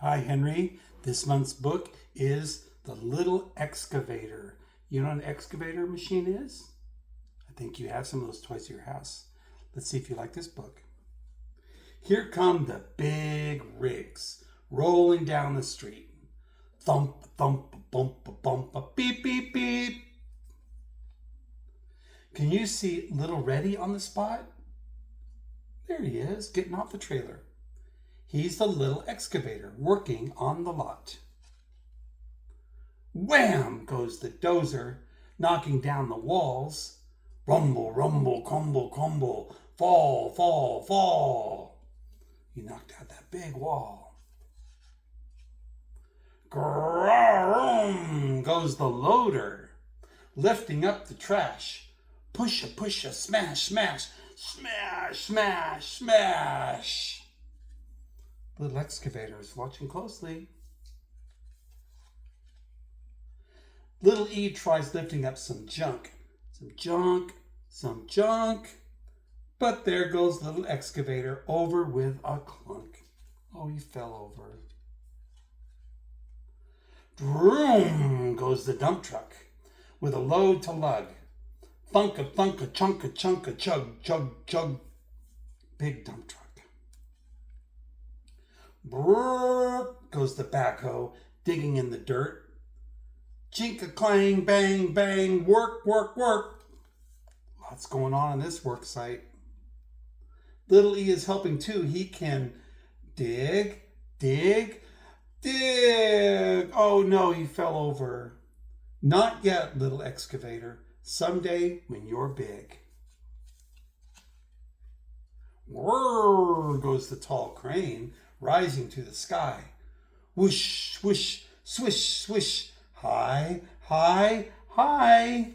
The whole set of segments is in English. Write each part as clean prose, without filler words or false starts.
Hi, Henry. This month's book is The Little Excavator. You know what an excavator machine is? I think you have some of those toys at your house. Let's see if you like this book. Here come the big rigs rolling down the street. Thump, thump, bump, bump, beep, beep, beep. Can you see little Reddy on the spot? There he is, getting off the trailer. He's the little excavator working on the lot. Wham goes the dozer, knocking down the walls. Rumble, rumble, crumble, crumble, fall, fall, fall. He knocked out that big wall. Grum goes the loader, lifting up the trash. Pusha, pusha, smash, smash, smash, smash, smash. Little excavator is watching closely. Little E tries lifting up some junk. Some junk, some junk. But there goes little excavator over with a clunk. Oh, he fell over. Vroom goes the dump truck with a load to lug. Thunka, thunka, chunka, chunka, chug, chug, chug. Big dump truck. Brrr goes the backhoe, digging in the dirt. Chink-a-clang, bang, bang, work, work, work. Lots going on in this work site. Little E is helping too. He can dig, dig, dig. Oh no, he fell over. Not yet, little excavator. Someday when you're big. Whirr goes the tall crane, rising to the sky. Whoosh, whoosh, swish, swish, high, high, high.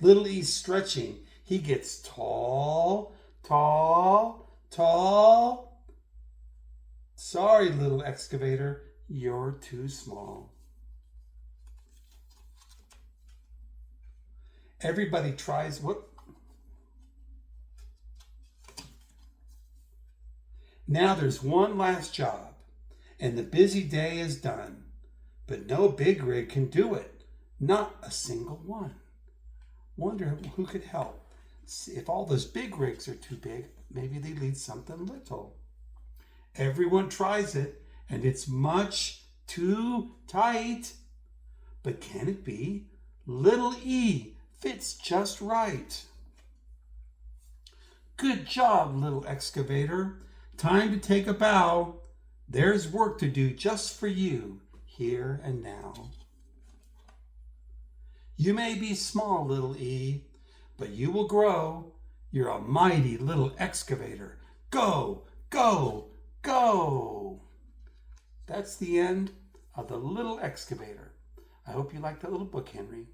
Little E's stretching. He gets tall, tall, tall. Sorry, little excavator, you're too small. Everybody tries, Now there's one last job, and the busy day is done. But no big rig can do it, not a single one. Wonder who could help. If all those big rigs are too big, maybe they need something little. Everyone tries it, and it's much too tight. But can it be? Little E fits just right. Good job, little excavator. Time to take a bow. There's work to do just for you, here and now. You may be small, little E, but you will grow. You're a mighty little excavator. Go, go, go. That's the end of The Little Excavator. I hope you liked that little book, Henry.